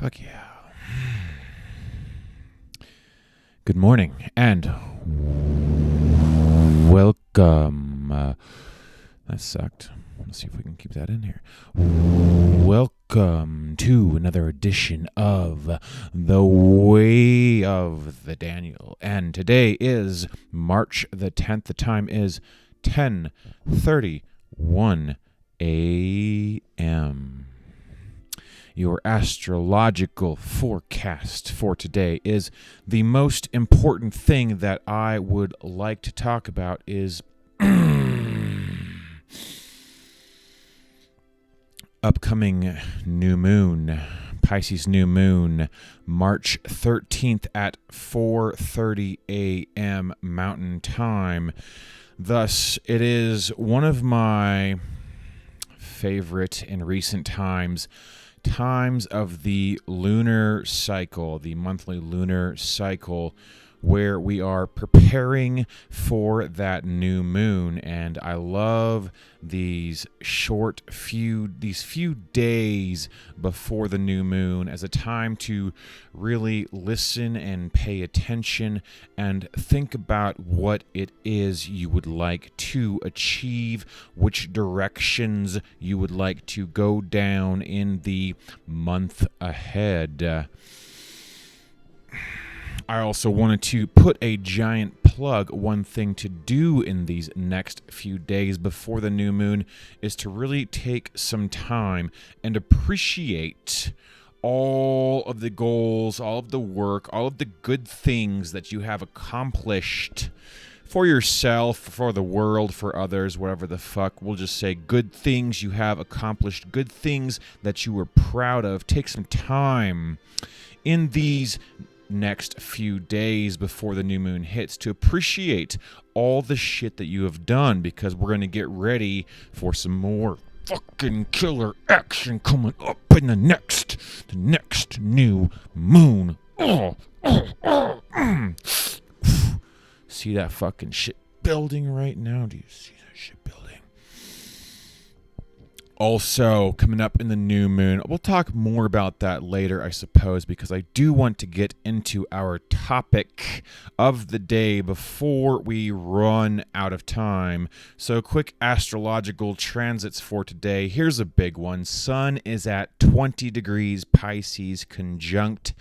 Fuck yeah. Good morning and welcome. That sucked. Let's see if we can keep that in here. Welcome to another edition of The Way of the Daniel. And today is March the 10th. The time is 10:31 a.m. Your astrological forecast for today is the most important thing that I would like to talk about is upcoming new moon, Pisces new moon, March 13th at 4:30 a.m. Mountain Time. Thus, it is one of my favorite in recent times of the lunar cycle, the monthly lunar cycle, where we are preparing for that new moon. And I love these few days before the new moon as a time to really listen and pay attention and think about what it is you would like to achieve, which directions you would like to go down in the month ahead. I also wanted to put a giant plug. One thing to do in these next few days before the new moon is to really take some time and appreciate all of the goals, all of the work, all of the good things that you have accomplished for yourself, for the world, for others, whatever the fuck. We'll just say good things you have accomplished, good things that you were proud of. Take some time in these next few days before the new moon hits to appreciate all the shit that you have done, because we're going to get ready for some more fucking killer action coming up in the next new moon. See that fucking shit building right now? Do you see that shit building? Also, coming up in the new moon, we'll talk more about that later, I suppose, because I do want to get into our topic of the day before we run out of time. So, quick astrological transits for today. Here's a big one. Sun is at 20 degrees Pisces conjunct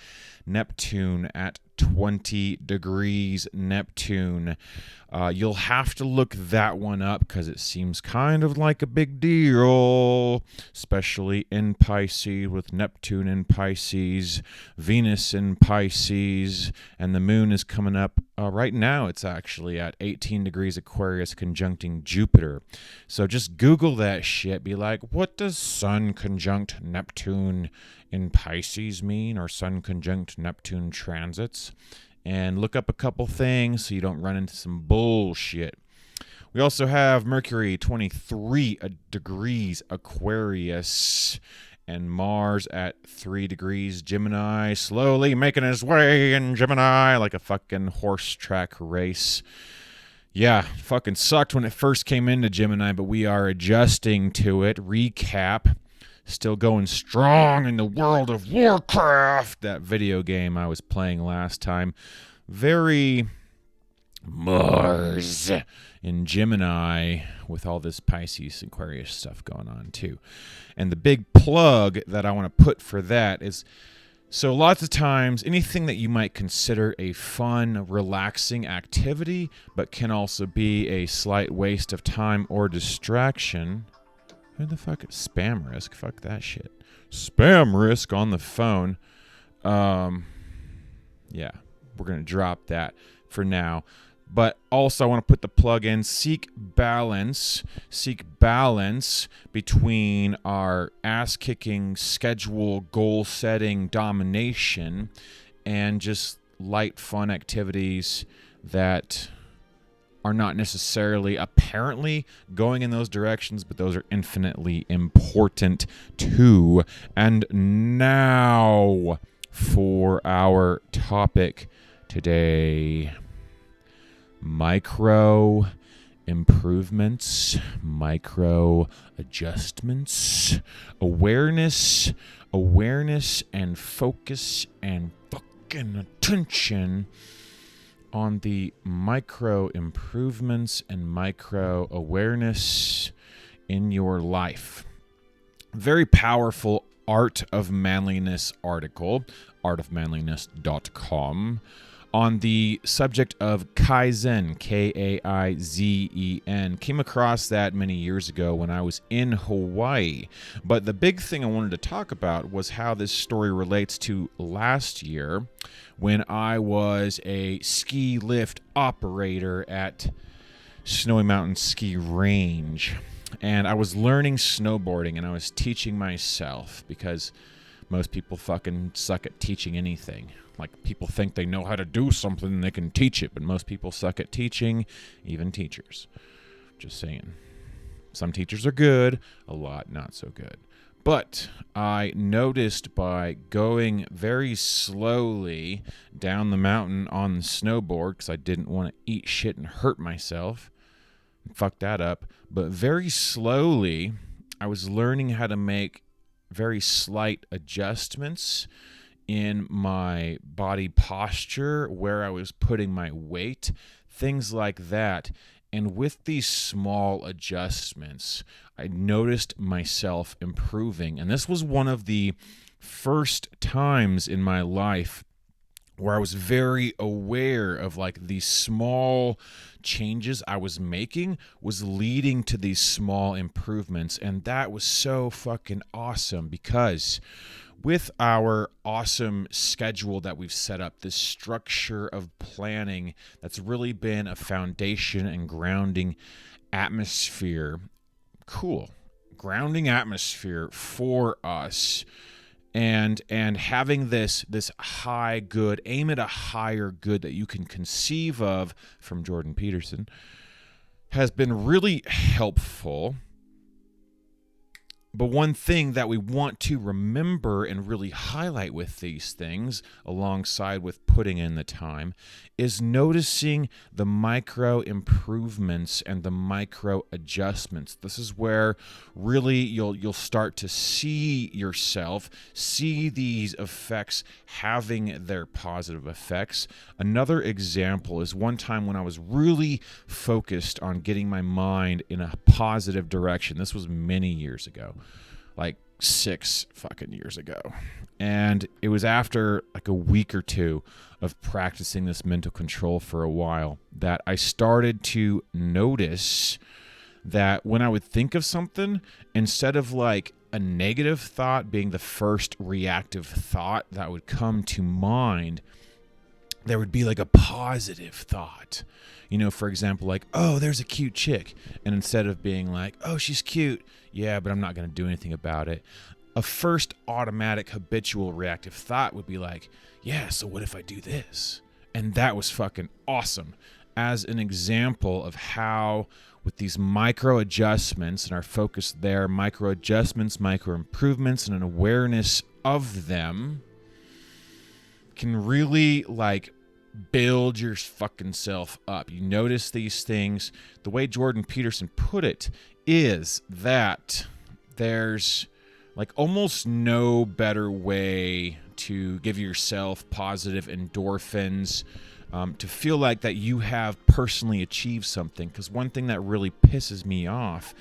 Neptune at 20 degrees Neptune. You'll have to look that one up because it seems kind of like a big deal, especially in Pisces, with Neptune in Pisces, Venus in Pisces, and the moon is coming up right now. It's actually at 18 degrees Aquarius conjuncting Jupiter. So just Google that shit. Be like, what does Sun conjunct Neptune in Pisces mean, or Sun conjunct Neptune transits? And look up a couple things so you don't run into some bullshit. We also have Mercury 23 degrees Aquarius and Mars at 3 degrees Gemini, slowly making his way in Gemini like a fucking horse track race. Yeah, fucking sucked when it first came into Gemini, but we are adjusting to it. Recap. Still going strong in the World of Warcraft, that video game I was playing last time. Very Mars in Gemini with all this Pisces Aquarius stuff going on too. And the big plug that I want to put for that is, so lots of times anything that you might consider a fun, relaxing activity, but can also be a slight waste of time or distraction. Who the fuck? Spam risk. Fuck that shit. Spam risk on the phone. Yeah, we're going to drop that for now. But also I want to put the plug in. Seek balance between our ass-kicking, schedule, goal-setting domination and just light, fun activities that are not necessarily apparently going in those directions, but those are infinitely important too. And now for our topic today: micro improvements, micro adjustments, awareness, and focus and fucking attention on the micro improvements and micro awareness in your life. Very powerful Art of Manliness article, artofmanliness.com, on the subject of Kaizen, Kaizen. Came across that many years ago when I was in Hawaii. But the big thing I wanted to talk about was how this story relates to last year when I was a ski lift operator at Snowy Mountain Ski Range. And I was learning snowboarding, and I was teaching myself because most people fucking suck at teaching anything. Like, people think they know how to do something and they can teach it, but most people suck at teaching, even teachers. Just saying. Some teachers are good, a lot not so good. But I noticed by going very slowly down the mountain on the snowboard, because I didn't want to eat shit and hurt myself, fuck that up, but very slowly I was learning how to make very slight adjustments in my body posture, where I was putting my weight, things like that. And with these small adjustments, I noticed myself improving. And this was one of the first times in my life where I was very aware of, like, these small changes I was making was leading to these small improvements. And that was so fucking awesome, because with our awesome schedule that we've set up, this structure of planning that's really been a foundation and grounding atmosphere, grounding atmosphere for us, and having this high good, aim at a higher good that you can conceive of, from Jordan Peterson, has been really helpful. But one thing that we want to remember and really highlight with these things, alongside with putting in the time, is noticing the micro improvements and the micro adjustments. This is where really you'll start to see yourself, see these effects having their positive effects. Another example is one time when I was really focused on getting my mind in a positive direction. This was many years ago. Like 6 fucking years ago. And it was after like a week or two of practicing this mental control for a while that I started to notice that when I would think of something, instead of like a negative thought being the first reactive thought that would come to mind, there would be like a positive thought. You know, for example, like, oh, there's a cute chick. And instead of being like, oh, she's cute, yeah, but I'm not going to do anything about it, a first automatic habitual reactive thought would be like, yeah, so what if I do this? And that was fucking awesome. As an example of how, with these micro adjustments and our focus there, micro adjustments, micro improvements, and an awareness of them can really like build your fucking self up. You notice these things. The way Jordan Peterson put it is that there's like almost no better way to give yourself positive endorphins, to feel like that you have personally achieved something. Because one thing that really pisses me off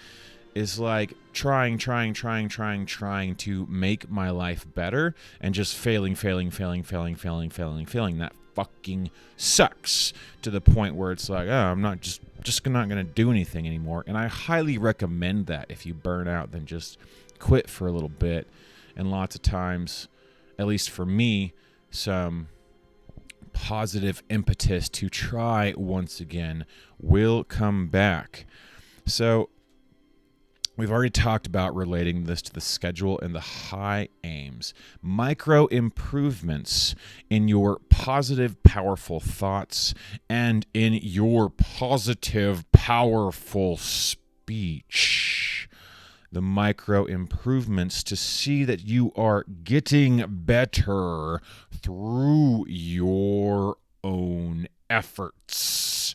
is like trying to make my life better and just failing. That fucking sucks, to the point where it's like, oh, I'm not just not going to do anything anymore. And I highly recommend that if you burn out, then just quit for a little bit. And lots of times, at least for me, some positive impetus to try once again will come back. So we've already talked about relating this to the schedule and the high aims. Micro improvements in your positive, powerful thoughts and in your positive, powerful speech. The micro improvements to see that you are getting better through your own efforts.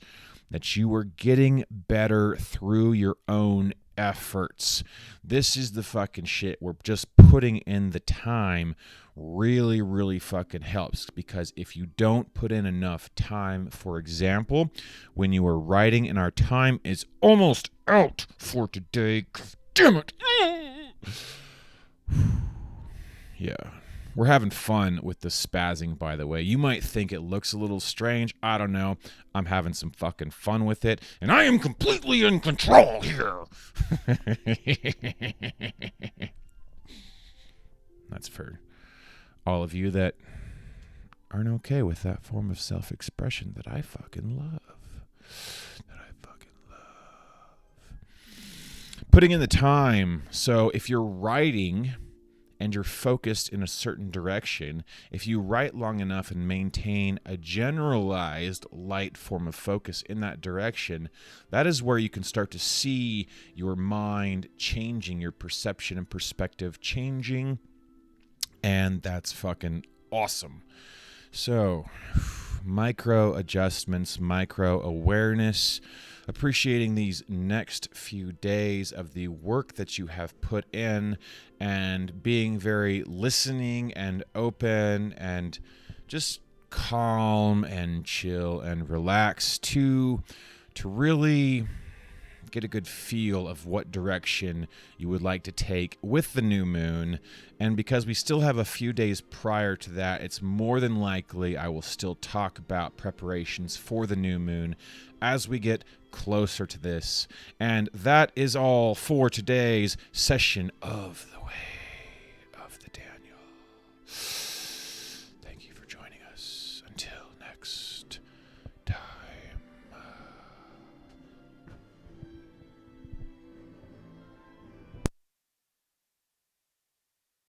that you are getting better through your own efforts. This is the fucking shit where just putting in the time really, really fucking helps, because if you don't put in enough time, for example, when you are writing, and our time is almost out for today, damn it. Yeah. We're having fun with the spazzing, by the way. You might think it looks a little strange. I don't know. I'm having some fucking fun with it, and I am completely in control here. That's for all of you that aren't okay with that form of self-expression that I fucking love. Putting in the time. So if you're writing and you're focused in a certain direction, if you write long enough and maintain a generalized light form of focus in that direction, that is where you can start to see your mind changing, your perception and perspective changing, and that's fucking awesome. So, micro adjustments, micro awareness, appreciating these next few days of the work that you have put in, and being very listening and open and just calm and chill and relax to really get a good feel of what direction you would like to take with the new moon. And because we still have a few days prior to that, it's more than likely I will still talk about preparations for the new moon as we get closer to this. And that is all for today's session of the way.